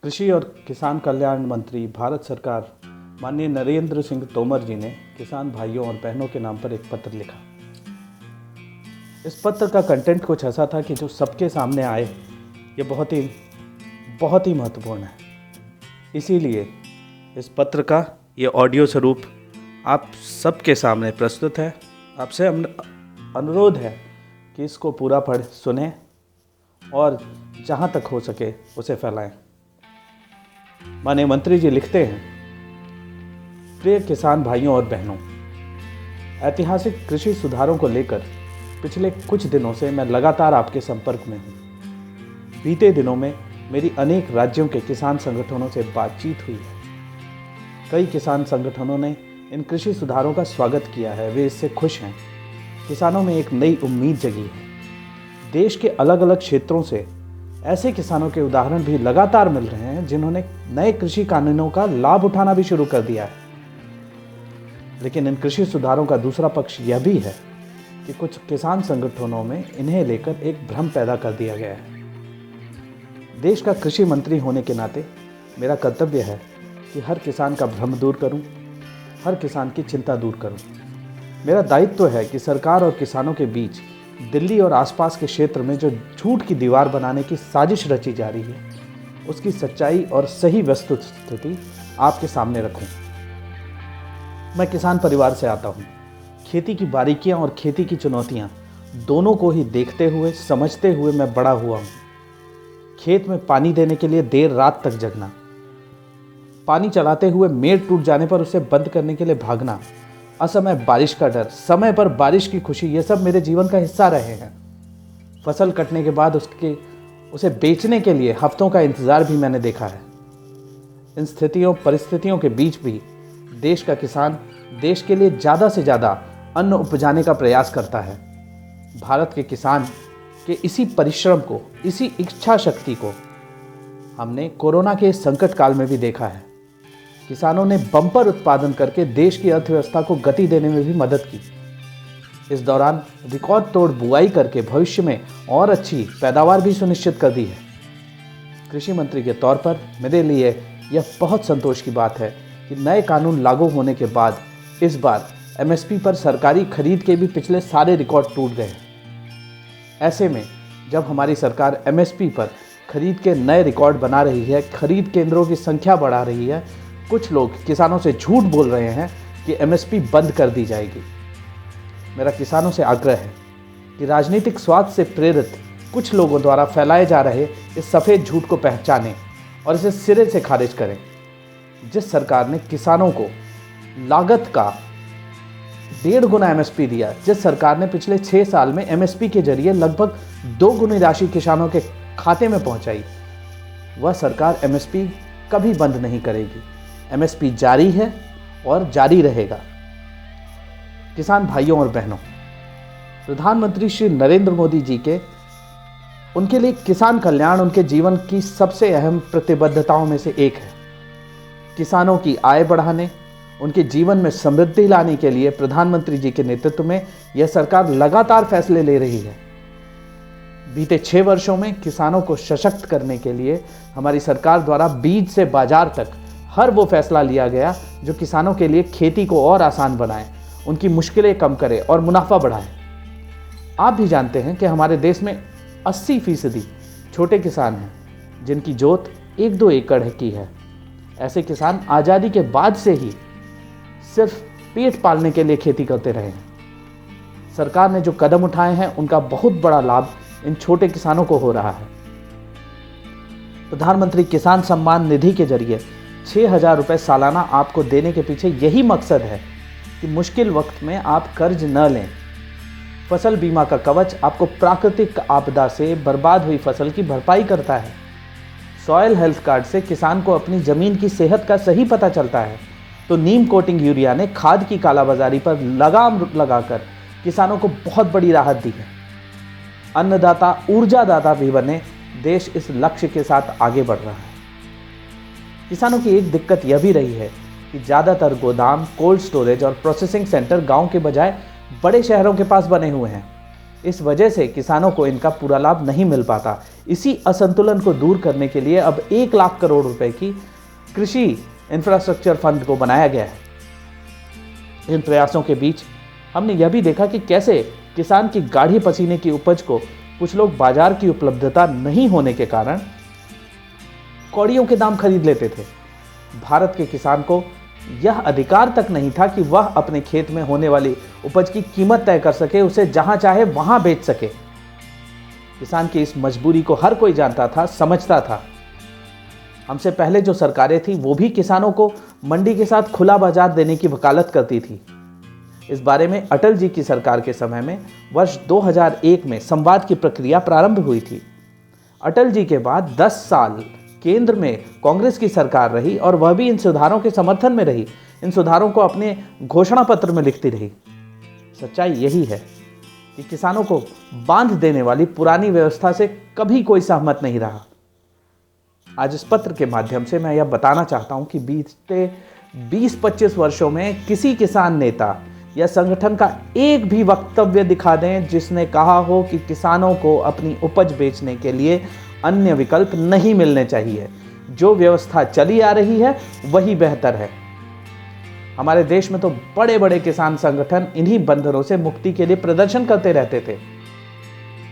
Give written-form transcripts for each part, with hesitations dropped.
कृषि और किसान कल्याण मंत्री भारत सरकार माननीय नरेंद्र सिंह तोमर जी ने किसान भाइयों और बहनों के नाम पर एक पत्र लिखा। इस पत्र का कंटेंट कुछ ऐसा था कि जो सबके सामने आए, ये बहुत ही महत्वपूर्ण है। इसीलिए इस पत्र का ये ऑडियो स्वरूप आप सबके सामने प्रस्तुत है। आपसे अनुरोध है कि इसको पूरा पढ़ सुने और जहाँ तक हो सके उसे फैलाएं। माननीय मंत्री जी लिखते हैं, प्रिय किसान भाइयों और बहनों, ऐतिहासिक कृषि सुधारों को लेकर पिछले कुछ दिनों से मैं लगातार आपके संपर्क में हूँ। बीते दिनों में मेरी अनेक राज्यों के किसान संगठनों से बातचीत हुई है। कई किसान संगठनों ने इन कृषि सुधारों का स्वागत किया है, वे इससे खुश हैं। किसानों में एक नई उम्मीद जगी है। देश के अलग अलग क्षेत्रों से ऐसे किसानों के उदाहरण भी लगातार मिल रहे हैं जिन्होंने नए कृषि कानूनों का लाभ उठाना भी शुरू कर दिया है। लेकिन इन कृषि सुधारों का दूसरा पक्ष यह भी है कि कुछ किसान संगठनों में इन्हें लेकर एक भ्रम पैदा कर दिया गया है। देश का कृषि मंत्री होने के नाते मेरा कर्तव्य है कि हर किसान का भ्रम दूर करूं, हर किसान की चिंता दूर करूं। मेरा दायित्व है कि सरकार और किसानों के बीच दिल्ली और आसपास के क्षेत्र में जो झूठ की दीवार बनाने की साजिश रची जा रही है, उसकी सच्चाई और सही वस्तु स्थिति आपके सामने रखूं। मैं किसान परिवार से आता हूं। खेती की बारीकियां और खेती की चुनौतियां दोनों को ही देखते हुए समझते हुए मैं बड़ा हुआ हूं। खेत में पानी देने के लिए देर रात तक जगना, पानी चलाते हुए मेड़ टूट जाने पर उसे बंद करने के लिए भागना, असमय बारिश का डर, समय पर बारिश की खुशी, ये सब मेरे जीवन का हिस्सा रहे हैं। फसल कटने के बाद उसे बेचने के लिए हफ्तों का इंतजार भी मैंने देखा है। इन परिस्थितियों के बीच भी देश का किसान देश के लिए ज़्यादा से ज़्यादा अन्न उपजाने का प्रयास करता है। भारत के किसान के इसी परिश्रम को, इसी इच्छा शक्ति को हमने कोरोना के संकट काल में भी देखा है। किसानों ने बम्पर उत्पादन करके देश की अर्थव्यवस्था को गति देने में भी मदद की। इस दौरान रिकॉर्ड तोड़ बुआई करके भविष्य में और अच्छी पैदावार भी सुनिश्चित कर दी है। कृषि मंत्री के तौर पर मेरे लिए यह बहुत संतोष की बात है कि नए कानून लागू होने के बाद इस बार एमएसपी पर सरकारी खरीद के भी पिछले सारे रिकॉर्ड टूट गए हैं। ऐसे में जब हमारी सरकार एमएसपी पर खरीद के नए रिकॉर्ड बना रही है, खरीद केंद्रों की संख्या बढ़ा रही है, कुछ लोग किसानों से झूठ बोल रहे हैं कि एमएसपी बंद कर दी जाएगी। मेरा किसानों से आग्रह है कि राजनीतिक स्वार्थ से प्रेरित कुछ लोगों द्वारा फैलाए जा रहे इस सफ़ेद झूठ को पहचानें और इसे सिरे से खारिज करें। जिस सरकार ने किसानों को लागत का 1.5 गुना एमएसपी दिया, जिस सरकार ने पिछले 6 साल में एमएसपी के जरिए लगभग 2 गुनी राशि किसानों के खाते में पहुंचाई, वह सरकार एमएसपी कभी बंद नहीं करेगी। एमएसपी जारी है और जारी रहेगा। किसान भाइयों और बहनों, प्रधानमंत्री श्री नरेंद्र मोदी जी उनके लिए किसान कल्याण उनके जीवन की सबसे अहम प्रतिबद्धताओं में से एक है। किसानों की आय बढ़ाने, उनके जीवन में समृद्धि लाने के लिए प्रधानमंत्री जी के नेतृत्व में यह सरकार लगातार फैसले ले रही है। बीते 6 वर्षों में किसानों को सशक्त करने के लिए हमारी सरकार द्वारा बीज से बाजार तक हर वो फैसला लिया गया जो किसानों के लिए खेती को और आसान बनाए, उनकी मुश्किलें कम करे और मुनाफा बढ़ाए। आप भी जानते हैं कि हमारे देश में 80% छोटे किसान हैं जिनकी जोत 1-2 एकड़ की है। ऐसे किसान आज़ादी के बाद से ही सिर्फ पेट पालने के लिए खेती करते रहे हैं। सरकार ने जो कदम उठाए हैं उनका बहुत बड़ा लाभ इन छोटे किसानों को हो रहा है। प्रधानमंत्री किसान सम्मान निधि के जरिए 6,000 रुपये सालाना आपको देने के पीछे यही मकसद है कि मुश्किल वक्त में आप कर्ज न लें। फसल बीमा का कवच आपको प्राकृतिक आपदा से बर्बाद हुई फसल की भरपाई करता है। सॉयल हेल्थ कार्ड से किसान को अपनी ज़मीन की सेहत का सही पता चलता है। तो नीम कोटिंग यूरिया ने खाद की कालाबाजारी पर लगाम लगाकर किसानों को बहुत बड़ी राहत दी है। अन्नदाता ऊर्जादाता भी बने, देश इस लक्ष्य के साथ आगे बढ़ रहा है। किसानों की एक दिक्कत यह भी रही है कि ज़्यादातर गोदाम, कोल्ड स्टोरेज और प्रोसेसिंग सेंटर गांव के बजाय बड़े शहरों के पास बने हुए हैं। इस वजह से किसानों को इनका पूरा लाभ नहीं मिल पाता। इसी असंतुलन को दूर करने के लिए अब 1 लाख करोड़ रुपए की कृषि इंफ्रास्ट्रक्चर फंड को बनाया गया है। इन प्रयासों के बीच हमने यह भी देखा कि कैसे किसान की गाढ़ी पसीने की उपज को कुछ लोग बाजार की उपलब्धता नहीं होने के कारण कौड़ियों के दाम खरीद लेते थे। भारत के किसान को यह अधिकार तक नहीं था कि वह अपने खेत में होने वाली उपज की कीमत तय कर सके, उसे जहां चाहे वहां बेच सके। किसान की इस मजबूरी को हर कोई जानता था, समझता था। हमसे पहले जो सरकारें थी वो भी किसानों को मंडी के साथ खुला बाजार देने की वकालत करती थी। इस बारे में अटल जी की सरकार के समय में वर्ष 2001 में संवाद की प्रक्रिया प्रारंभ हुई थी। अटल जी के बाद 10 साल केंद्र में कांग्रेस की सरकार रही और वह भी इन सुधारों के समर्थन में रही, इन सुधारों को अपने घोषणा पत्र में लिखती रही। सच्चाई यही है कि किसानों को बांध देने वाली पुरानी व्यवस्था से कभी कोई सहमत नहीं रहा। आज इस पत्र के माध्यम से मैं यह बताना चाहता हूं कि बीते 20-25 वर्षों में किसी किसान नेता या संगठन का एक भी वक्तव्य दिखा दें जिसने कहा हो कि किसानों को अपनी उपज बेचने के लिए अन्य विकल्प नहीं मिलने चाहिए। जो व्यवस्था चली आ रही है वही बेहतर है। हमारे देश में तो बड़े बड़े किसान संगठन इन्हीं बंधनों से मुक्ति के लिए प्रदर्शन करते रहते थे।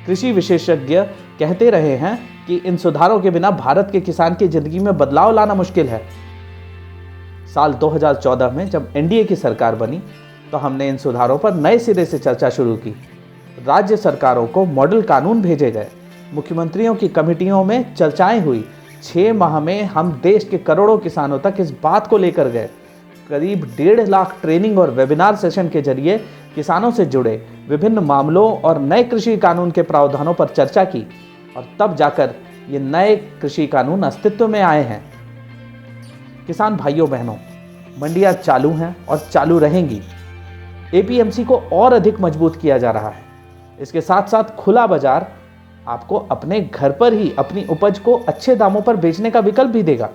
कृषि विशेषज्ञ कहते रहे हैं कि इन सुधारों के बिना भारत के किसान की जिंदगी में बदलाव लाना मुश्किल है। साल 2014 में जब एनडीए की सरकार बनी तो हमने इन सुधारों पर नए सिरे से चर्चा शुरू की। राज्य सरकारों को मॉडल कानून भेजे गए, मुख्यमंत्रियों की कमेटियों में चर्चाएं हुई। 6 माह में हम देश के करोड़ों किसानों तक इस बात को लेकर गए। करीब 1.5 लाख ट्रेनिंग और वेबिनार सेशन के जरिए किसानों से जुड़े विभिन्न मामलों और नए कृषि कानून के प्रावधानों पर चर्चा की और तब जाकर ये नए कृषि कानून अस्तित्व में आए हैं। किसान भाइयों बहनों, मंडियां चालू हैं और चालू रहेंगी। एपीएमसी को और अधिक मजबूत किया जा रहा है। इसके साथ साथ खुला बाजार आपको अपने घर पर ही अपनी उपज को अच्छे दामों पर बेचने का विकल्प भी देगा।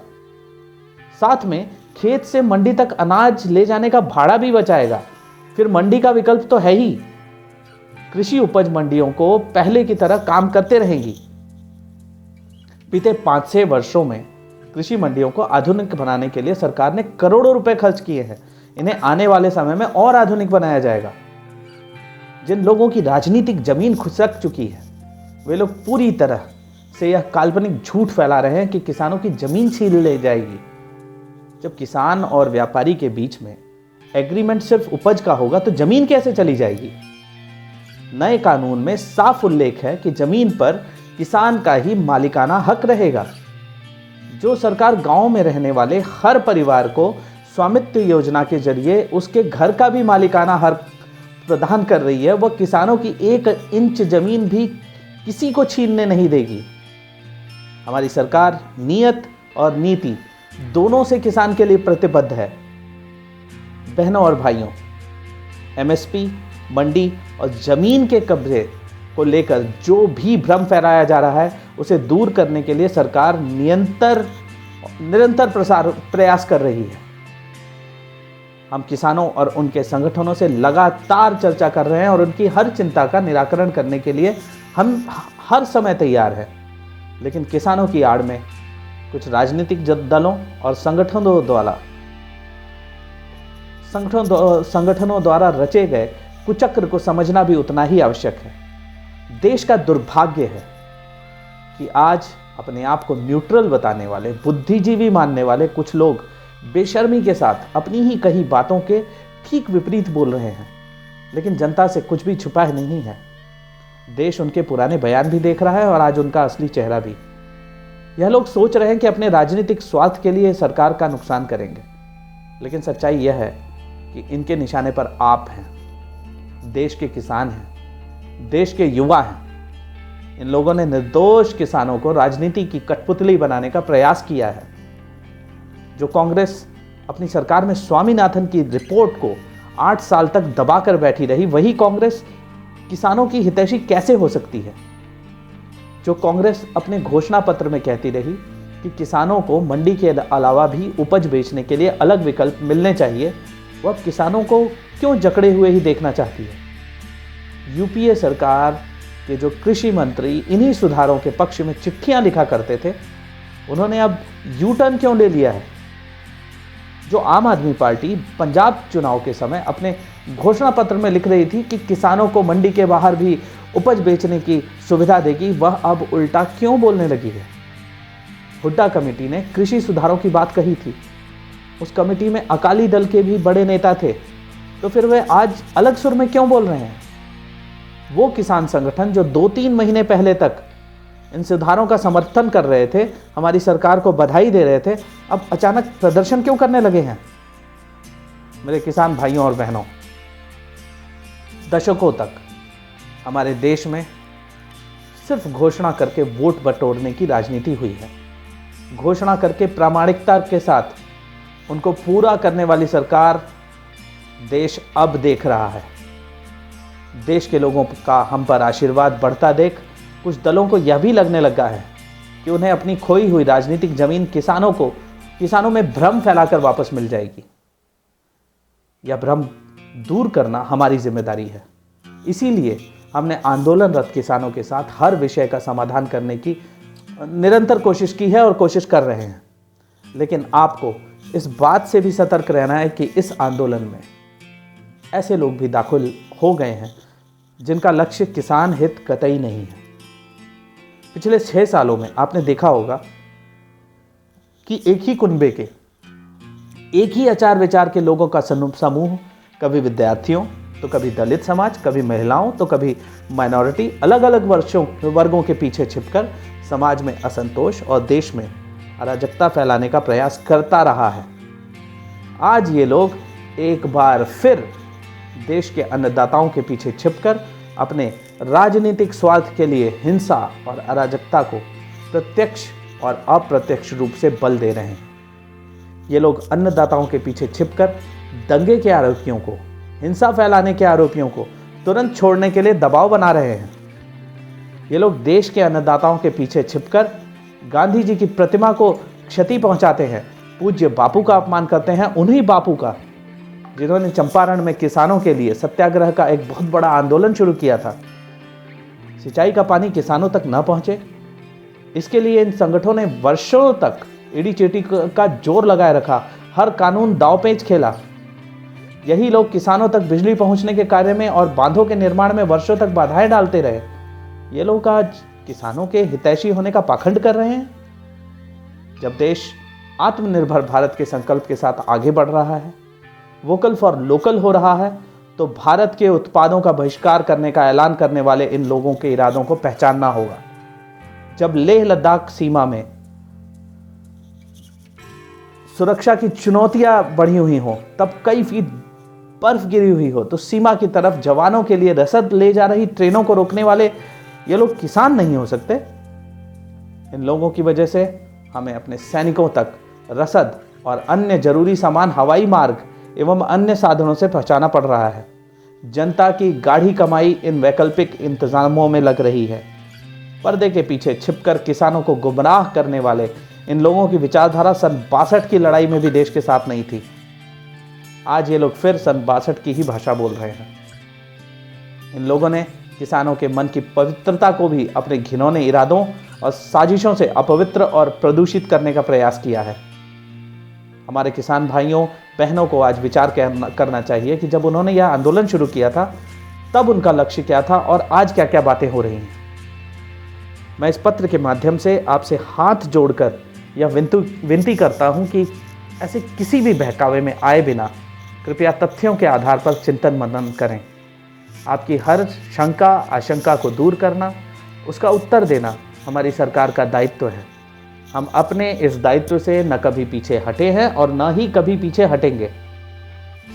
साथ में खेत से मंडी तक अनाज ले जाने का भाड़ा भी बचाएगा। फिर मंडी का विकल्प तो है ही। कृषि उपज मंडियों को पहले की तरह काम करते रहेंगी। बीते 5-6 वर्षों में कृषि मंडियों को आधुनिक बनाने के लिए सरकार ने करोड़ों रुपए खर्च किए हैं। इन्हें आने वाले समय में और आधुनिक बनाया जाएगा। जिन लोगों की राजनीतिक जमीन खिसक चुकी है वे लोग पूरी तरह से यह काल्पनिक झूठ फैला रहे हैं कि किसानों की जमीन छीन ले जाएगी। जब किसान और व्यापारी के बीच में एग्रीमेंट सिर्फ उपज का होगा तो जमीन कैसे चली जाएगी? नए कानून में साफ उल्लेख है कि जमीन पर किसान का ही मालिकाना हक रहेगा। जो सरकार गांव में रहने वाले हर परिवार को स्वामित्व योजना के जरिए उसके घर का भी मालिकाना हक प्रदान कर रही है, वह किसानों की 1 इंच जमीन भी किसी को छीनने नहीं देगी। हमारी सरकार नियत और नीति दोनों से किसान के लिए प्रतिबद्ध है। बहनों और भाइयों, एमएसपी, मंडी और जमीन के कब्जे को लेकर जो भी भ्रम फैलाया जा रहा है उसे दूर करने के लिए सरकार निरंतर प्रयास कर रही है। हम किसानों और उनके संगठनों से लगातार चर्चा कर रहे हैं और उनकी हर चिंता का निराकरण करने के लिए हम हर समय तैयार हैं। लेकिन किसानों की आड़ में कुछ राजनीतिक दलों और संगठनों द्वारा रचे गए कुचक्र को समझना भी उतना ही आवश्यक है। देश का दुर्भाग्य है कि आज अपने आप को न्यूट्रल बताने वाले, बुद्धिजीवी मानने वाले कुछ लोग बेशर्मी के साथ अपनी ही कही बातों के ठीक विपरीत बोल रहे हैं। लेकिन जनता से कुछ भी छुपा नहीं है। देश उनके पुराने बयान भी देख रहा है और आज उनका असली चेहरा भी। यह लोग सोच रहे हैं कि अपने राजनीतिक स्वार्थ के लिए सरकार का नुकसान करेंगे, लेकिन सच्चाई यह है कि इनके निशाने पर आप हैं, देश के किसान हैं, देश के युवा हैं। इन लोगों ने निर्दोष किसानों को राजनीति की कठपुतली बनाने का प्रयास किया है। जो कांग्रेस अपनी सरकार में स्वामीनाथन की रिपोर्ट को 8 साल तक दबाकर बैठी रही, वही कांग्रेस किसानों की हितैषी कैसे हो सकती है? जो कांग्रेस अपने घोषणा पत्र में कहती रही कि किसानों को मंडी के अलावा भी उपज बेचने के लिए अलग विकल्प मिलने चाहिए, वह किसानों को क्यों जकड़े हुए ही देखना चाहती है? यूपीए सरकार के जो कृषि मंत्री इन्हीं सुधारों के पक्ष में चिट्ठियां लिखा करते थे, उन्होंने अब यू टर्न क्यों ले लिया है? जो आम आदमी पार्टी पंजाब चुनाव के समय अपने घोषणा पत्र में लिख रही थी कि किसानों को मंडी के बाहर भी उपज बेचने की सुविधा देगी, वह अब उल्टा क्यों बोलने लगी है? हुड्डा कमेटी ने कृषि सुधारों की बात कही थी। उस कमेटी में अकाली दल के भी बड़े नेता थे, तो फिर वे आज अलग सुर में क्यों बोल रहे हैं? वो किसान संगठन जो 2-3 महीने पहले तक इन सुधारों का समर्थन कर रहे थे, हमारी सरकार को बधाई दे रहे थे, अब अचानक प्रदर्शन क्यों करने लगे हैं? मेरे किसान भाइयों और बहनों, दशकों तक हमारे देश में सिर्फ घोषणा करके वोट बटोरने की राजनीति हुई है। घोषणा करके प्रामाणिकता के साथ उनको पूरा करने वाली सरकार देश अब देख रहा है। देश के लोगों का हम पर आशीर्वाद बढ़ता देख कुछ दलों को यह भी लगने लगा है कि उन्हें अपनी खोई हुई राजनीतिक जमीन किसानों में भ्रम फैलाकर वापस मिल जाएगी। यह भ्रम दूर करना हमारी जिम्मेदारी है। इसीलिए हमने आंदोलनरत किसानों के साथ हर विषय का समाधान करने की निरंतर कोशिश की है और कोशिश कर रहे हैं। लेकिन आपको इस बात से भी सतर्क रहना है कि इस आंदोलन में ऐसे लोग भी दाखिल हो गए हैं जिनका लक्ष्य किसान हित कतई नहीं है। पिछले 6 सालों में आपने देखा होगा कि एक ही कुनबे के, एक ही आचार विचार के लोगों का समूह, कभी विद्यार्थियों तो कभी दलित समाज, कभी महिलाओं तो कभी माइनॉरिटी, अलग अलग वर्गों के पीछे छिपकर समाज में असंतोष और देश में अराजकता फैलाने का प्रयास करता रहा है। आज ये लोग एक बार फिर देश के अन्नदाताओं के पीछे छिपकर अपने राजनीतिक स्वार्थ के लिए हिंसा और अराजकता को प्रत्यक्ष और अप्रत्यक्ष रूप से बल दे रहे हैं। ये लोग अन्नदाताओं के पीछे छिपकर दंगे के आरोपियों को, हिंसा फैलाने के आरोपियों को तुरंत छोड़ने के लिए दबाव बना रहे हैं। ये लोग देश के अन्नदाताओं के पीछे छिपकर गांधी जी की प्रतिमा को क्षति पहुंचाते हैं, पूज्य बापू का अपमान करते हैं, उन्हीं बापू का जिन्होंने चंपारण में किसानों के लिए सत्याग्रह का एक बहुत बड़ा आंदोलन शुरू किया था। सिंचाई का पानी किसानों तक न पहुंचे, इसके लिए इन संगठनों ने वर्षों तक एड़ी चेटी का जोर लगाए रखा, हर कानून दांवपेच खेला। यही लोग किसानों तक बिजली पहुंचने के कार्य में और बांधों के निर्माण में वर्षों तक बाधाएं डालते रहे। ये लोग आज किसानों के हितैषी होने का पाखंड कर रहे हैं। जब देश आत्मनिर्भर भारत के संकल्प के साथ आगे बढ़ रहा है, वोकल फॉर लोकल हो रहा है, तो भारत के उत्पादों का बहिष्कार करने का ऐलान करने वाले इन लोगों के इरादों को पहचानना होगा। जब लेह लद्दाख सीमा में सुरक्षा की चुनौतियां बढ़ी हुई हो, तब कई फीट बर्फ गिरी हुई हो, तो सीमा की तरफ जवानों के लिए रसद ले जा रही ट्रेनों को रोकने वाले ये लोग किसान नहीं हो सकते। इन लोगों की वजह से हमें अपने सैनिकों तक रसद और अन्य जरूरी सामान हवाई मार्ग एवं अन्य साधनों से पहुंचाना पड़ रहा है। जनता की गाढ़ी कमाई इन वैकल्पिक इंतजामों में लग रही है। पर्दे के पीछे छिपकर किसानों को गुमराह करने वाले इन लोगों की विचारधारा सन 62 की लड़ाई में भी देश के साथ नहीं थी। आज ये लोग फिर सन 62 की ही भाषा बोल रहे हैं। इन लोगों ने किसानों के मन की पवित्रता को भी अपने घिनौने इरादों और साजिशों से अपवित्र और प्रदूषित करने का प्रयास किया है। हमारे किसान भाइयों बहनों को आज विचार करना चाहिए कि जब उन्होंने यह आंदोलन शुरू किया था, तब उनका लक्ष्य क्या था और आज क्या क्या बातें हो रही हैं। मैं इस पत्र के माध्यम से आपसे हाथ जोड़कर यह विनती करता हूं कि ऐसे किसी भी बहकावे में आए बिना कृपया तथ्यों के आधार पर चिंतन मनन करें। आपकी हर शंका आशंका को दूर करना, उसका उत्तर देना हमारी सरकार का दायित्व है। हम अपने इस दायित्व से न कभी पीछे हटे हैं और न ही कभी पीछे हटेंगे।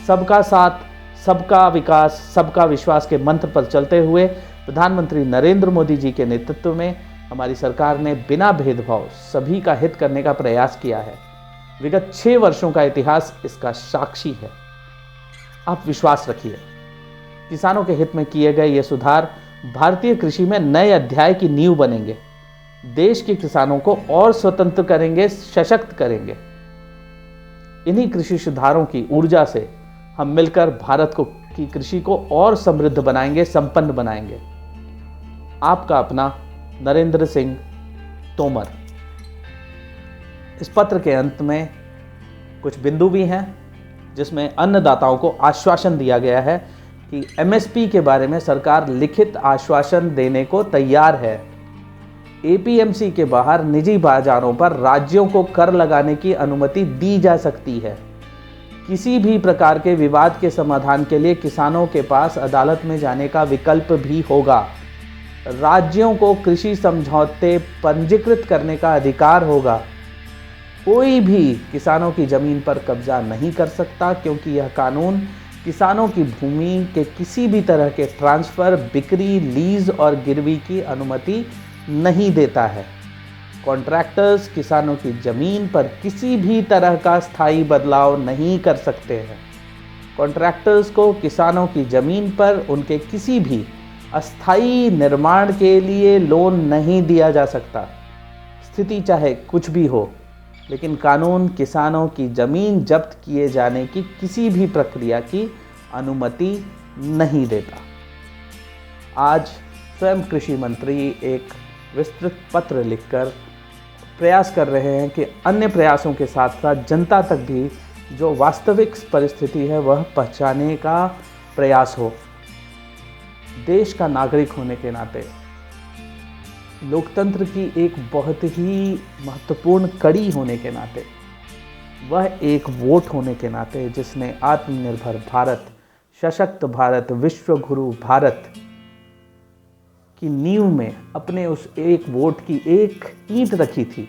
सबका साथ, सबका विकास, सबका विश्वास के मंत्र पर चलते हुए प्रधानमंत्री नरेंद्र मोदी जी के नेतृत्व में हमारी सरकार ने बिना भेदभाव सभी का हित करने का प्रयास किया है। विगत 6 वर्षों का इतिहास इसका साक्षी है। आप विश्वास रखिए, किसानों के हित में किए गए ये सुधार भारतीय कृषि में नए अध्याय की नींव बनेंगे, देश के किसानों को और स्वतंत्र करेंगे, सशक्त करेंगे। इन्हीं कृषि सुधारों की ऊर्जा से हम मिलकर भारत को की कृषि को और समृद्ध बनाएंगे, संपन्न बनाएंगे। आपका अपना नरेंद्र सिंह तोमर। इस पत्र के अंत में कुछ बिंदु भी हैं जिसमें अन्नदाताओं को आश्वासन दिया गया है कि एमएसपी के बारे में सरकार लिखित आश्वासन देने को तैयार है। एपीएमसी के बाहर निजी बाजारों पर राज्यों को कर लगाने की अनुमति दी जा सकती है। किसी भी प्रकार के विवाद के समाधान के लिए किसानों के पास अदालत में जाने का विकल्प भी होगा। राज्यों को कृषि समझौते पंजीकृत करने का अधिकार होगा। कोई भी किसानों की जमीन पर कब्जा नहीं कर सकता, क्योंकि यह कानून किसानों की भूमि के किसी भी तरह के ट्रांसफर, बिक्री, लीज और गिरवी की अनुमति नहीं देता है। कॉन्ट्रैक्टर्स किसानों की जमीन पर किसी भी तरह का स्थायी बदलाव नहीं कर सकते हैं। कॉन्ट्रैक्टर्स को किसानों की जमीन पर उनके किसी भी अस्थायी निर्माण के लिए लोन नहीं दिया जा सकता। स्थिति चाहे कुछ भी हो, लेकिन कानून किसानों की जमीन जब्त किए जाने की किसी भी प्रक्रिया की अनुमति नहीं देता। आज स्वयं कृषि मंत्री एक विस्तृत पत्र लिखकर प्रयास कर रहे हैं कि अन्य प्रयासों के साथ साथ जनता तक भी जो वास्तविक परिस्थिति है वह पहचाने का प्रयास हो। देश का नागरिक होने के नाते, लोकतंत्र की एक बहुत ही महत्वपूर्ण कड़ी होने के नाते, वह एक वोट होने के नाते जिसने आत्मनिर्भर भारत, सशक्त भारत, विश्व गुरु भारत की नींव में अपने उस एक वोट की एक ईंट रखी थी।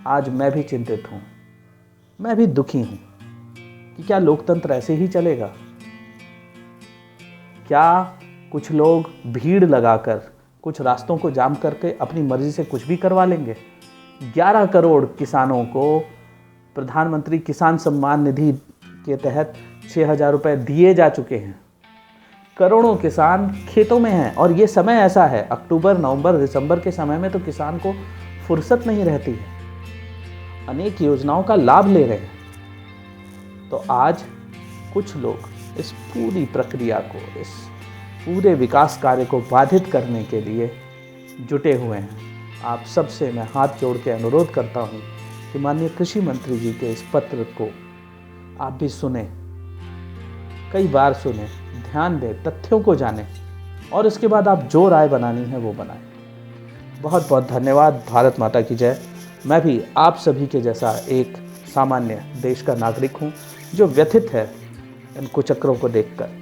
आज मैं भी चिंतित हूँ, मैं भी दुखी हूँ कि क्या लोकतंत्र ऐसे ही चलेगा? क्या कुछ लोग भीड़ लगाकर, कुछ रास्तों को जाम करके अपनी मर्जी से कुछ भी करवा लेंगे? 11 करोड़ किसानों को प्रधानमंत्री किसान सम्मान निधि के तहत 6,000 रुपये दिए जा चुके हैं। करोड़ों किसान खेतों में हैं और ये समय ऐसा है, अक्टूबर, नवंबर, दिसंबर के समय में तो किसान को फुर्सत नहीं रहती है, अनेक योजनाओं का लाभ ले रहे हैं। तो आज कुछ लोग इस पूरी प्रक्रिया को, इस पूरे विकास कार्य को बाधित करने के लिए जुटे हुए हैं। आप सबसे मैं हाथ जोड़ के अनुरोध करता हूं कि माननीय कृषि मंत्री जी के इस पत्र को आप भी सुने, कई बार सुने, ध्यान दें, तथ्यों को जानें और इसके बाद आप जो राय बनानी है वो बनाएं। बहुत बहुत धन्यवाद। भारत माता की जय। मैं भी आप सभी के जैसा एक सामान्य देश का नागरिक हूँ जो व्यथित है इन कुचक्रों को देखकर।